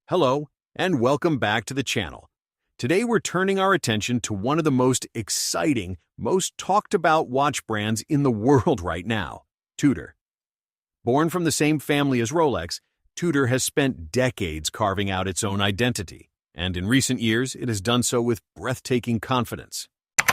Hello, and welcome back to the channel. Today we're turning our attention to one of the most exciting, most talked about watch brands in the world right now, Tudor. Born from the same family as Rolex, Tudor has spent decades carving out its own identity, and in recent years it has done so with breathtaking confidence.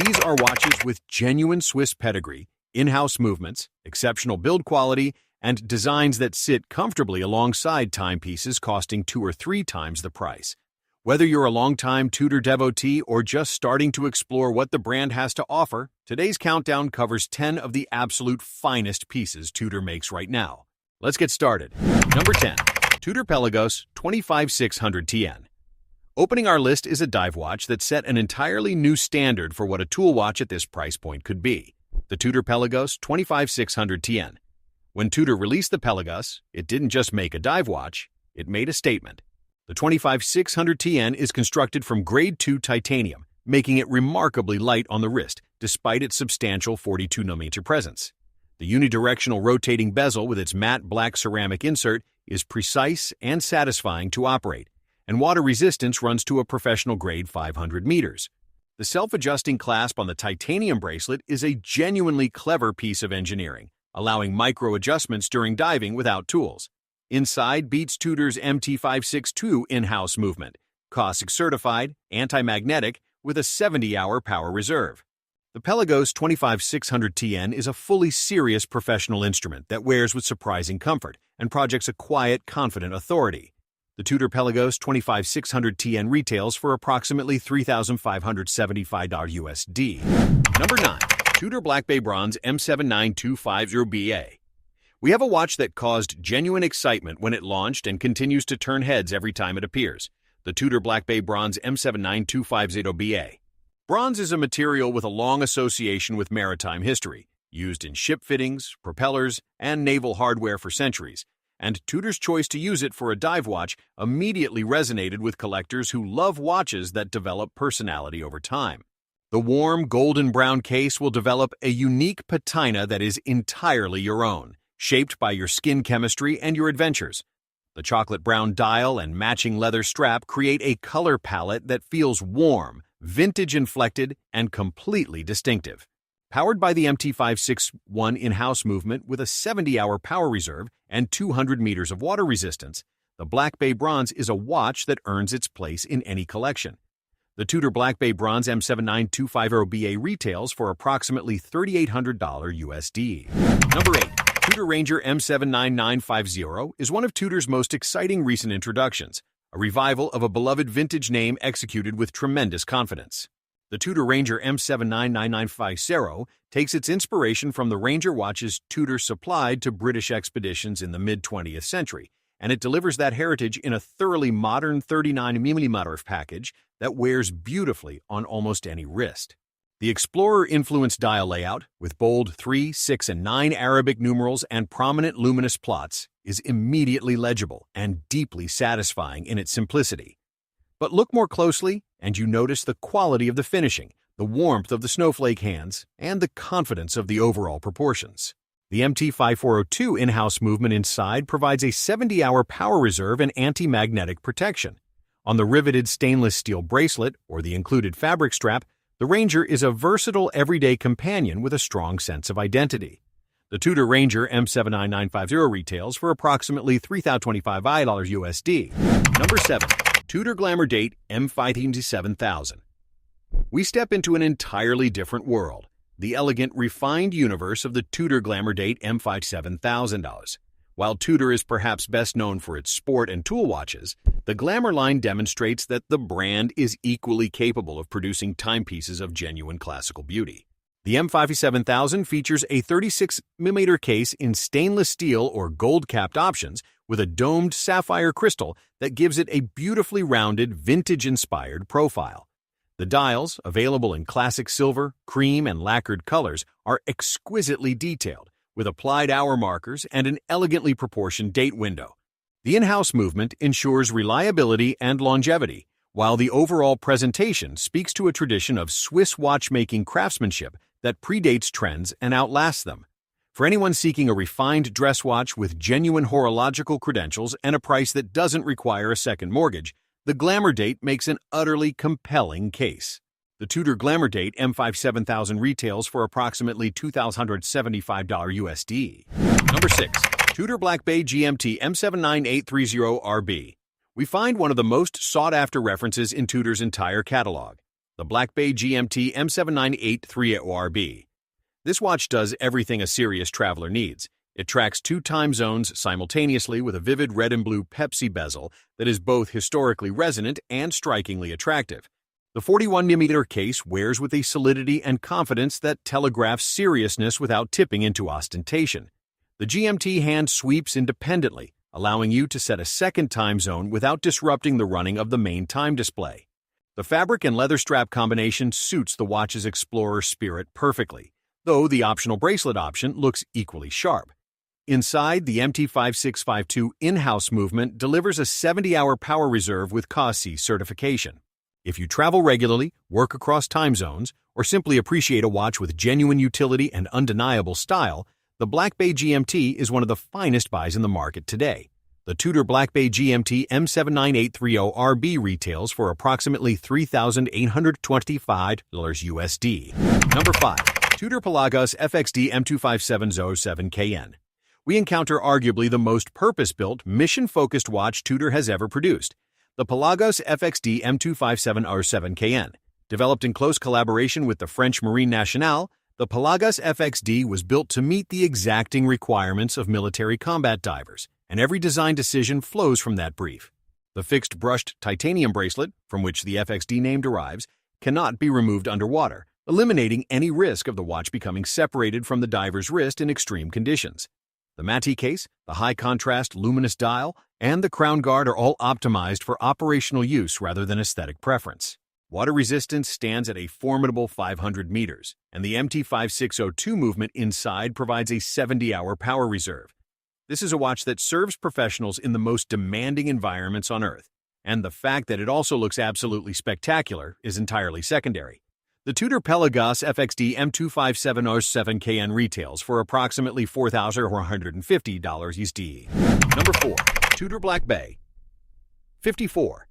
These are watches with genuine Swiss pedigree, in-house movements, exceptional build quality, and designs that sit comfortably alongside timepieces costing 2 or 3 times the price. Whether you're a longtime Tudor devotee or just starting to explore what the brand has to offer, today's countdown covers 10 of the absolute finest pieces Tudor makes right now. Let's get started. Number 10. Tudor Pelagos 25600TN. Opening our list is a dive watch that set an entirely new standard for what a tool watch at this price point could be. The Tudor Pelagos 25600TN. When Tudor released the Pelagos, it didn't just make a dive watch, it made a statement. The 25600TN is constructed from Grade 2 titanium, making it remarkably light on the wrist, despite its substantial 42mm presence. The unidirectional rotating bezel with its matte black ceramic insert is precise and satisfying to operate, and water resistance runs to a professional grade 500 meters. The self-adjusting clasp on the titanium bracelet is a genuinely clever piece of engineering, allowing micro-adjustments during diving without tools. Inside beats Tudor's MT562 in-house movement, Cossack certified, anti-magnetic, with a 70-hour power reserve. The Pelagos 25600TN is a fully serious professional instrument that wears with surprising comfort and projects a quiet, confident authority. The Tudor Pelagos 25600TN retails for approximately $3,575 USD. Number 9. Tudor Black Bay Bronze M79250BA. We have a watch that caused genuine excitement when it launched and continues to turn heads every time it appears. The Tudor Black Bay Bronze M79250BA. Bronze is a material with a long association with maritime history, used in ship fittings, propellers, and naval hardware for centuries, and Tudor's choice to use it for a dive watch immediately resonated with collectors who love watches that develop personality over time. The warm golden brown case will develop a unique patina that is entirely your own, shaped by your skin chemistry and your adventures. The chocolate brown dial and matching leather strap create a color palette that feels warm, vintage-inflected, and completely distinctive. Powered by the MT561 in-house movement with a 70-hour power reserve and 200 meters of water resistance, the Black Bay Bronze is a watch that earns its place in any collection. The Tudor Black Bay Bronze M79250BA retails for approximately $3,800 USD. Number 8. Tudor Ranger M79950 is one of Tudor's most exciting recent introductions, a revival of a beloved vintage name executed with tremendous confidence. The Tudor Ranger M79950 takes its inspiration from the Ranger watches Tudor supplied to British expeditions in the mid-20th century, and it delivers that heritage in a thoroughly modern 39mm package that wears beautifully on almost any wrist. The Explorer-influenced dial layout, with bold 3, 6, and 9 Arabic numerals and prominent luminous plots, is immediately legible and deeply satisfying in its simplicity. But look more closely, and you notice the quality of the finishing, the warmth of the snowflake hands, and the confidence of the overall proportions. The MT5402 in-house movement inside provides a 70-hour power reserve and anti-magnetic protection. On the riveted stainless steel bracelet, or the included fabric strap, the Ranger is a versatile everyday companion with a strong sense of identity. The Tudor Ranger M79950 retails for approximately $3,025 USD. Number 7. Tudor Glamour Date M57000. We step into an entirely different world, the elegant, refined universe of the Tudor Glamour Date M57000. While Tudor is perhaps best known for its sport and tool watches, the Glamour line demonstrates that the brand is equally capable of producing timepieces of genuine classical beauty. The M57000 features a 36mm case in stainless steel or gold-capped options with a domed sapphire crystal that gives it a beautifully rounded, vintage-inspired profile. The dials, available in classic silver, cream, and lacquered colors, are exquisitely detailed, with applied hour markers and an elegantly proportioned date window. The in-house movement ensures reliability and longevity, while the overall presentation speaks to a tradition of Swiss watchmaking craftsmanship that predates trends and outlasts them. For anyone seeking a refined dress watch with genuine horological credentials and a price that doesn't require a second mortgage, the Glamour Date makes an utterly compelling case. The Tudor Glamour Date M5 7000 retails for approximately $2,175 USD. Number 6. Tudor Black Bay GMT M79830RB. We find one of the most sought-after references in Tudor's entire catalog, the Black Bay GMT M79830RB. This watch does everything a serious traveler needs. It tracks 2 time zones simultaneously with a vivid red and blue Pepsi bezel that is both historically resonant and strikingly attractive. The 41mm case wears with a solidity and confidence that telegraphs seriousness without tipping into ostentation. The GMT hand sweeps independently, allowing you to set a second time zone without disrupting the running of the main time display. The fabric and leather strap combination suits the watch's explorer spirit perfectly, though the optional bracelet option looks equally sharp. Inside, the MT5652 in-house movement delivers a 70-hour power reserve with COSC certification. If you travel regularly, work across time zones, or simply appreciate a watch with genuine utility and undeniable style, the Black Bay GMT is one of the finest buys in the market today. The Tudor Black Bay GMT M79830RB retails for approximately $3,825 USD. Number 5. Tudor Pelagos FXD M25707KN. We encounter arguably the most purpose-built, mission-focused watch Tudor has ever produced, the Pelagos FXD M25707KN. Developed in close collaboration with the French Marine Nationale, the Pelagos FXD was built to meet the exacting requirements of military combat divers, and every design decision flows from that brief. The fixed brushed titanium bracelet, from which the FXD name derives, cannot be removed underwater, eliminating any risk of the watch becoming separated from the diver's wrist in extreme conditions. The matte case, the high-contrast luminous dial, and the crown guard are all optimized for operational use rather than aesthetic preference. Water resistance stands at a formidable 500 meters, and the MT5602 movement inside provides a 70-hour power reserve. This is a watch that serves professionals in the most demanding environments on Earth, and the fact that it also looks absolutely spectacular is entirely secondary. The Tudor Pelagos FXD M25707KN retails for approximately $4,150 USD. Number 4. Tudor Black Bay 54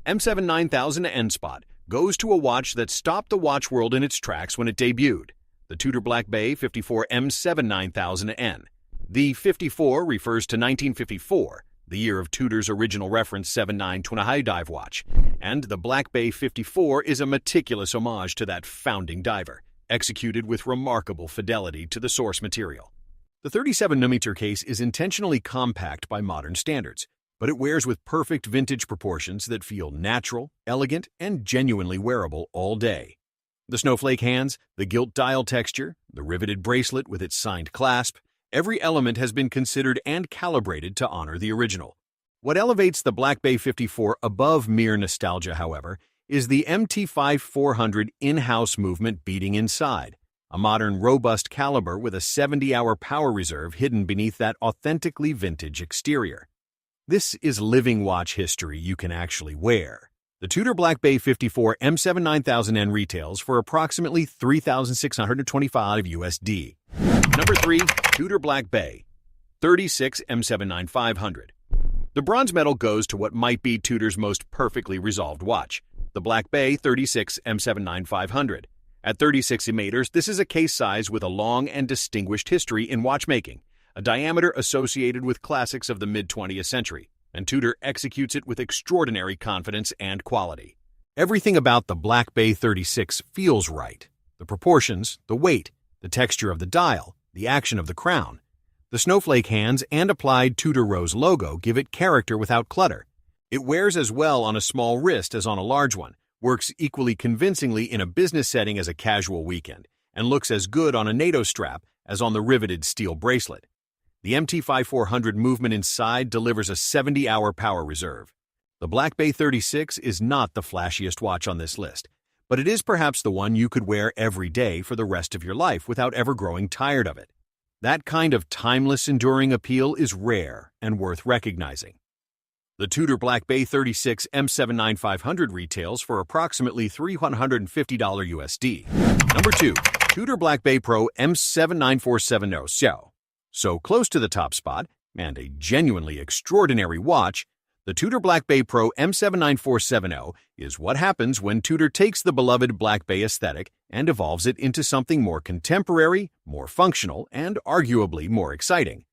M79000N Spot goes to a watch that stopped the watch world in its tracks when it debuted, the Tudor Black Bay 54 M79000N. The 54 refers to 1954, the year of Tudor's original reference 7.9 high dive watch, and the Black Bay 54 is a meticulous homage to that founding diver, executed with remarkable fidelity to the source material. The 37mm case is intentionally compact by modern standards, but it wears with perfect vintage proportions that feel natural, elegant, and genuinely wearable all day. The snowflake hands, the gilt dial texture, the riveted bracelet with its signed clasp, every element has been considered and calibrated to honor the original. What elevates the Black Bay 54 above mere nostalgia, however, is the MT5400 in-house movement beating inside, a modern, robust caliber with a 70-hour power reserve hidden beneath that authentically vintage exterior. This is living watch history you can actually wear. The Tudor Black Bay 54 M79000N retails for approximately $3,625 USD. Number 3. Tudor Black Bay 36 M79500. The bronze medal goes to what might be Tudor's most perfectly resolved watch, the Black Bay 36 M79500. At 36 meters, this is a case size with a long and distinguished history in watchmaking, a diameter associated with classics of the mid-20th century, and Tudor executes it with extraordinary confidence and quality. Everything about the Black Bay 36 feels right. The proportions, the weight, the texture of the dial, the action of the crown. The snowflake hands and applied Tudor Rose logo give it character without clutter. It wears as well on a small wrist as on a large one, works equally convincingly in a business setting as a casual weekend, and looks as good on a NATO strap as on the riveted steel bracelet. The MT5400 movement inside delivers a 70-hour power reserve. The Black Bay 36 is not the flashiest watch on this list, but it is perhaps the one you could wear every day for the rest of your life without ever growing tired of it. That kind of timeless, enduring appeal is rare and worth recognizing. The Tudor Black Bay 36 M79500 retails for approximately $350 USD. Number 2. Tudor Black Bay Pro M79470. So close to the top spot, and a genuinely extraordinary watch, the Tudor Black Bay Pro M79470 is what happens when Tudor takes the beloved Black Bay aesthetic and evolves it into something more contemporary, more functional, and arguably more exciting.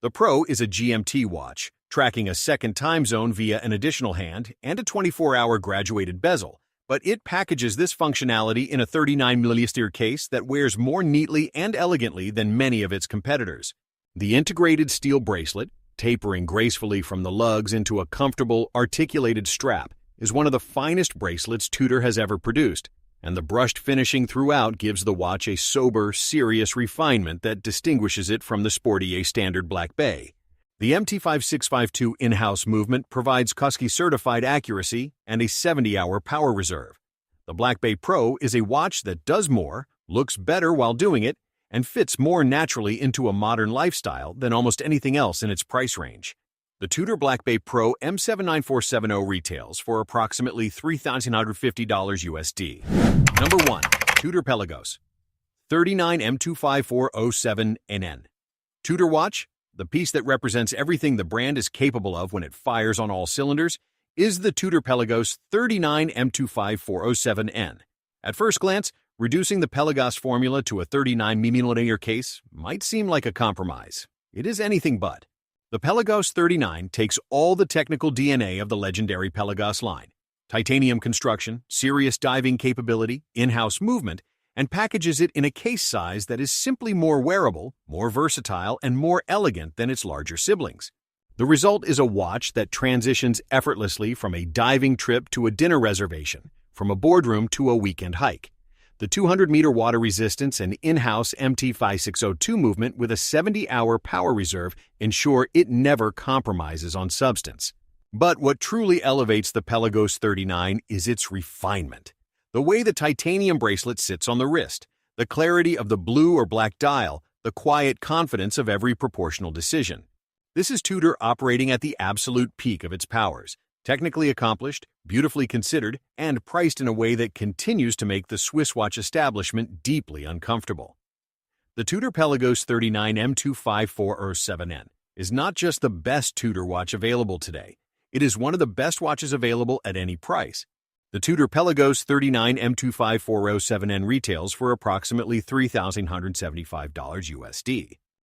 The Pro is a GMT watch, tracking a second time zone via an additional hand and a 24-hour graduated bezel, but it packages this functionality in a 39mm case that wears more neatly and elegantly than many of its competitors. The integrated steel bracelet, tapering gracefully from the lugs into a comfortable, articulated strap, is one of the finest bracelets Tudor has ever produced, and the brushed finishing throughout gives the watch a sober, serious refinement that distinguishes it from the sportier standard Black Bay. The MT5652 in-house movement provides Cusky-certified accuracy and a 70-hour power reserve. The Black Bay Pro is a watch that does more, looks better while doing it, and fits more naturally into a modern lifestyle than almost anything else in its price range. The Tudor Black Bay Pro M79470 retails for approximately $3,150 USD. Number 1. Tudor Pelagos 39M25407NN. Tudor watch, the piece that represents everything the brand is capable of when it fires on all cylinders, is the Tudor Pelagos 39M25407N. At first glance, reducing the Pelagos formula to a 39mm case might seem like a compromise. It is anything but. The Pelagos 39 takes all the technical DNA of the legendary Pelagos line: titanium construction, serious diving capability, in-house movement, and packages it in a case size that is simply more wearable, more versatile, and more elegant than its larger siblings. The result is a watch that transitions effortlessly from a diving trip to a dinner reservation, from a boardroom to a weekend hike. The 200-meter water resistance and in-house MT5602 movement with a 70-hour power reserve ensure it never compromises on substance. But what truly elevates the Pelagos 39 is its refinement. The way the titanium bracelet sits on the wrist, the clarity of the blue or black dial, the quiet confidence of every proportional decision. This is Tudor operating at the absolute peak of its powers, technically accomplished, beautifully considered, and priced in a way that continues to make the Swiss watch establishment deeply uncomfortable. The Tudor Pelagos 39 M25407N is not just the best Tudor watch available today, it is one of the best watches available at any price. The Tudor Pelagos 39 M25407N retails for approximately $3,175 USD.